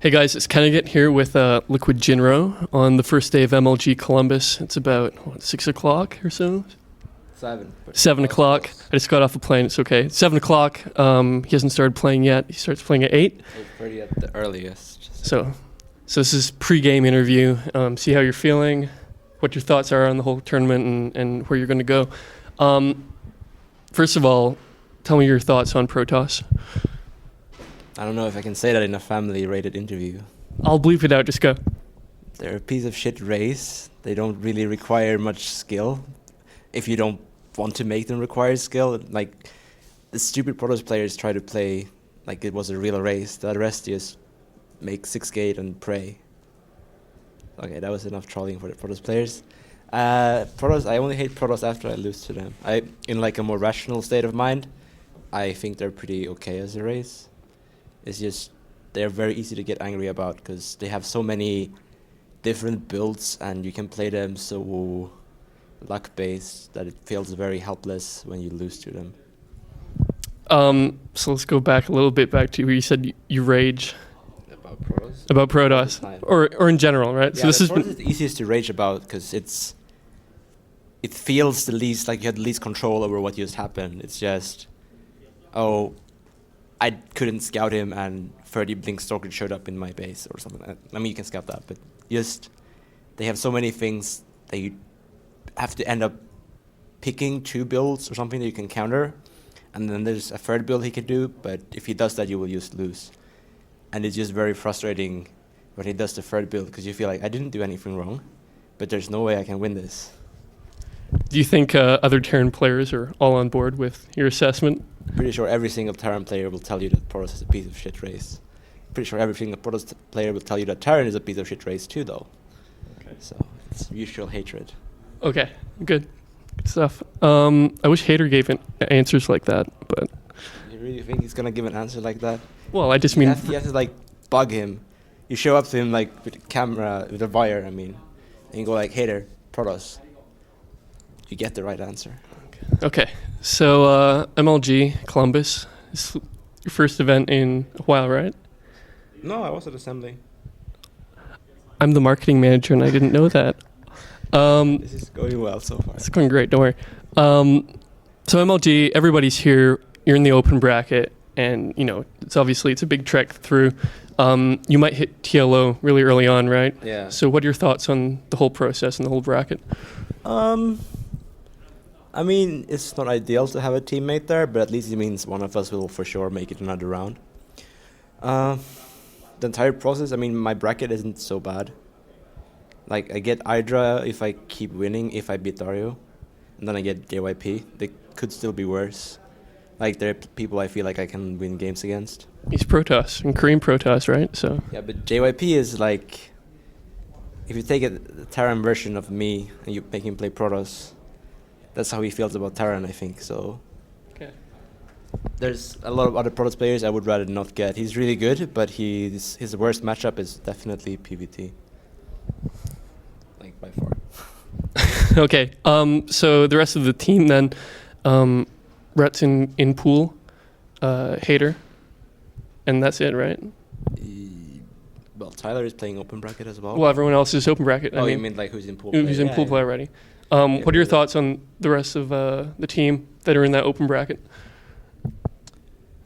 Hey guys, it's Kennegat here with Liquid Jinro on the first day of MLG Columbus. It's about 6 o'clock or so. 7 o'clock. I just got off a plane. It's okay. 7 o'clock. He hasn't started playing yet. He starts playing at 8. So pretty at the earliest. So this is pre-game interview. See how you're feeling, what your thoughts are on the whole tournament, and where you're going to go. First of all, tell me your thoughts on Protoss. I don't know if I can say that in a family-rated interview. I'll bleep it out. Just go. They're a piece of shit race. They don't really require much skill. If you don't want to make them require skill, like the stupid Protoss players try to play like it was a real race. The rest just make 6-gate and pray. Okay, that was enough trolling for the Protoss players. Protoss, I only hate Protoss after I lose to them. In like a more rational state of mind, I think they're pretty okay as a race. It's just they're very easy to get angry about because they have so many different builds and you can play them so luck-based that it feels very helpless when you lose to them. So let's go back a little bit back to where you said you rage About Protoss? about Protoss, or in general, right? Yeah, so Protoss is the easiest to rage about because it feels the least like you had the least control over what just happened. It's just, oh, I couldn't scout him and 30 Blink Stalker showed up in my base or something. I mean, you can scout that, but just they have so many things that you have to end up picking 2 builds or something that you can counter, and then there's a third build he could do, but if he does that, you will just lose. And it's just very frustrating when he does the third build because you feel like I didn't do anything wrong, but there's no way I can win this. Do you think other Terran players are all on board with your assessment? Pretty sure every single Terran player will tell you that Protoss is a piece of shit race. Pretty sure every single Protoss player will tell you that Terran is a piece of shit race too, though. Okay. So it's mutual hatred. Okay, good stuff. I wish Hater gave answers like that, but... You really think he's gonna give an answer like that? Well, I just mean... You have to like bug him. You show up to him like with a camera, with a wire, and you go like, Hater, Protoss. You get the right answer. Okay, so MLG Columbus is your first event in a while, right? No, I was at assembly. I'm the marketing manager, and I didn't know that. This is going well so far. It's going great, don't worry. So MLG, everybody's here. You're in the open bracket, and it's a big trek through. You might hit TLO really early on, right? Yeah. So what are your thoughts on the whole process and the whole bracket? I mean, it's not ideal to have a teammate there, but at least it means one of us will for sure make it another round. The entire process, I mean, my bracket isn't so bad. Like, I get Hydra if I keep winning, if I beat Dario. And then I get JYP. They could still be worse. Like, there are people I feel like I can win games against. He's Protoss, and Korean Protoss, right? So. Yeah, but JYP is like... If you take a Terran version of me and you make him play Protoss... That's how he feels about Terran, I think, so... Okay. There's a lot of other Protoss players I would rather not get. He's really good, but his worst matchup is definitely PvT. Like, by far. Okay, so the rest of the team then, Rhett's in pool, Hater, and that's it, right? Well, Tyler is playing open bracket as well. Well, everyone else is open bracket. You mean like who's in pool? Who's in pool play already? What are your thoughts on the rest of the team that are in that open bracket?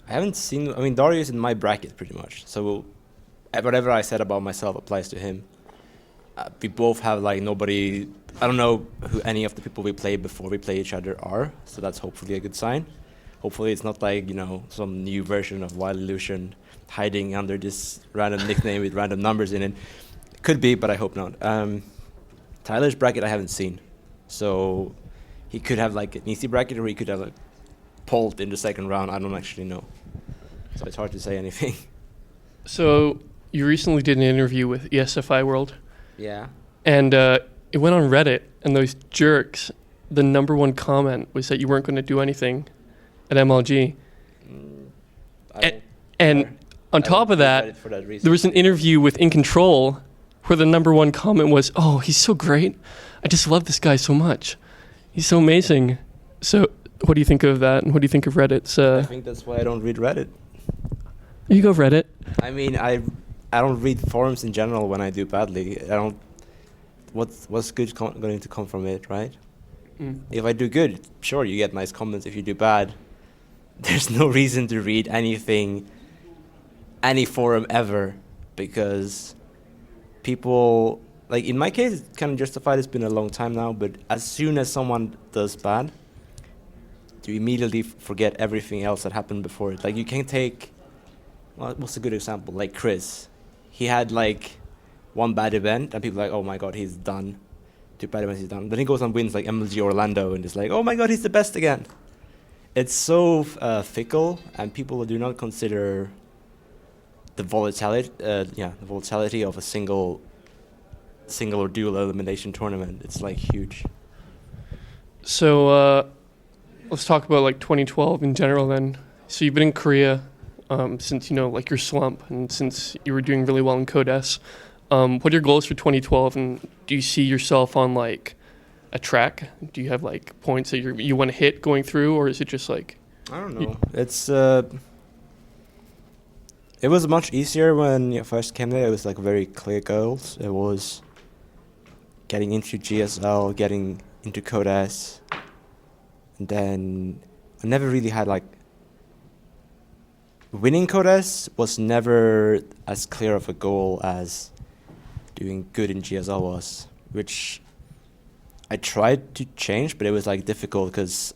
I haven't seen... I mean, Dario is in my bracket pretty much. So whatever I said about myself applies to him. We both have like nobody... I don't know who any of the people we play before we play each other are. So that's hopefully a good sign. Hopefully it's not like, some new version of Wild Illusion hiding under this random nickname with random numbers in it. Could be, but I hope not. Tyler's bracket I haven't seen. So he could have like an easy bracket or he could have a Polt in the second round. I don't actually know. So it's hard to say anything. So you recently did an interview with ESFI World. Yeah. And it went on Reddit, and those jerks, the #1 comment was that you weren't going to do anything at MLG. And on top of that, there was an interview with In Control where the #1 comment was, "Oh, he's so great. I just love this guy so much. He's so amazing." So what do you think of that, and what do you think of Reddit's... I think that's why I don't read Reddit. You go Reddit. I mean, I don't read forums in general when I do badly. I don't. What's good going to come from it, right? If I do good, sure, you get nice comments. If you do bad, there's no reason to read anything, any forum ever, because people, like in my case, it's kind of justified. It's been a long time now, but as soon as someone does bad, you immediately forget everything else that happened before it. Like you can take, well, what's a good example? Like Chris, he had like one bad event, and people are like, oh my god, he's done. 2 bad events, he's done. Then he goes and wins like MLG Orlando, and it's like, oh my god, he's the best again. It's so fickle, and people do not consider the volatility. The volatility of a single or dual elimination tournament. It's like huge. So let's talk about like 2012 in general then. So you've been in Korea since, like your slump, and since you were doing really well in Codes. What are your goals for 2012, and do you see yourself on like a track? Do you have like points that you want to hit going through, or is it just like? I don't know. It's it was much easier when you first came there. It was like very clear goals. It was getting into GSL, getting into Codes, and then I never really had like winning Codes was never as clear of a goal as doing good in GSL was, which I tried to change, but it was like difficult because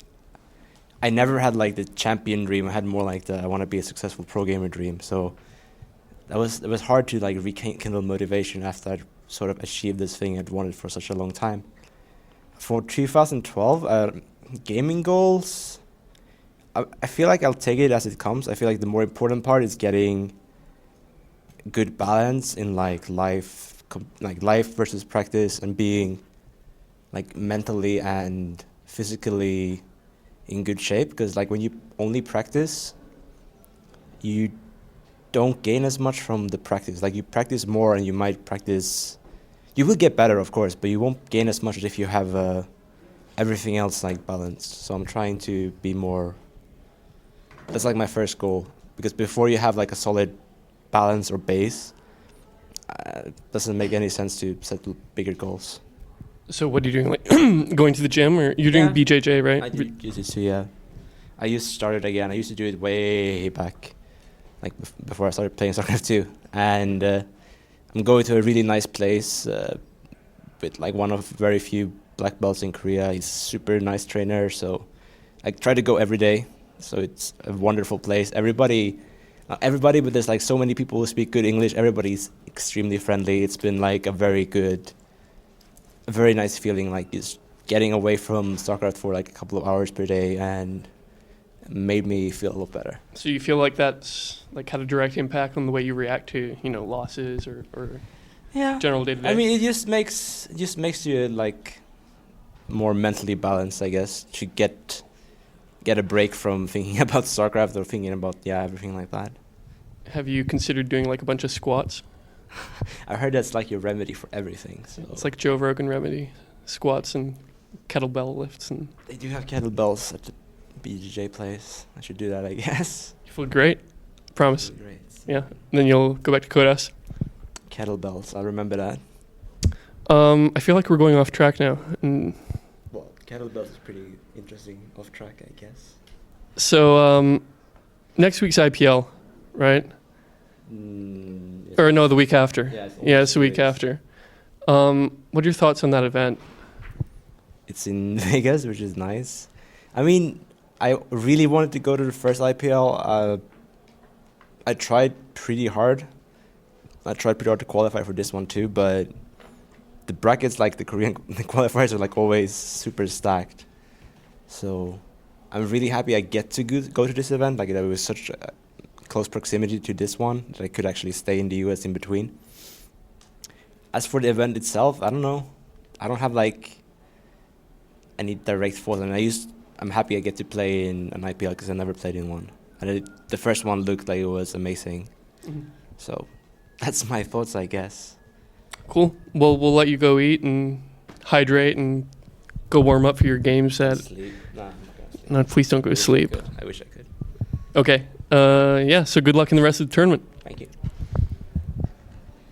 I never had like the champion dream. I had more like the I want to be a successful pro gamer dream. So it was hard to like rekindle motivation after I'd sort of achieved this thing I'd wanted for such a long time. For 2012, gaming goals, I feel like I'll take it as it comes. I feel like the more important part is getting good balance in like life versus practice, and being like mentally and physically in good shape. Because like when you only practice, you don't gain as much from the practice. Like you practice more, and you will get better, of course, but you won't gain as much as if you have everything else like balanced. So I'm trying to be more. That's like my first goal, because before you have like a solid balance or base, it doesn't make any sense to set bigger goals. So what are you doing? Like going to the gym, or you're doing BJJ, right? I do jiu-jitsu, yeah. I used to start it again. I used to do it way back, like before I started playing StarCraft 2. And I'm going to a really nice place with like one of very few black belts in Korea. He's a super nice trainer, so I try to go every day. So it's a wonderful place. Everybody, but there's like so many people who speak good English. Everybody's extremely friendly. It's been like a very nice feeling, like just getting away from StarCraft for like a couple of hours per day, and made me feel a lot better. So you feel like that's like had a direct impact on the way you react to, losses or general day to day? I mean, it just makes you like more mentally balanced, I guess, to get a break from thinking about StarCraft or thinking about everything like that. Have you considered doing like a bunch of squats? I heard that's like your remedy for everything. So it's like Joe Rogan remedy, squats and kettlebell lifts. And they do have kettlebells at the BJJ place. I should do that, I guess. You feel great. Promise. Great. Yeah. And then you'll go back to Codes. Kettlebells. I'll remember that. I feel like we're going off track now. Well, kettlebells is pretty interesting off track, I guess. So next week's IPL, right? Yes. Or no, the week after. Yeah, it's the week after. What are your thoughts on that event? It's in Vegas, which is nice. I mean, I really wanted to go to the first IPL. I tried pretty hard. To qualify for this one too, but the brackets, like the Korean qualifiers, are like always super stacked. So I'm really happy I get to go to this event. Like there was such a close proximity to this one that I could actually stay in the US in between. As for the event itself, I don't know. I don't have like any direct thoughts. And I'm happy I get to play in an IPL because I never played in one. And the first one looked like it was amazing. Mm-hmm. So that's my thoughts, I guess. Cool. Well, we'll let you go eat and hydrate and go warm up for your game set. Sleep. Nah, I'm not gonna sleep. No, please don't go to sleep. I wish I could. Okay. So good luck in the rest of the tournament. Thank you.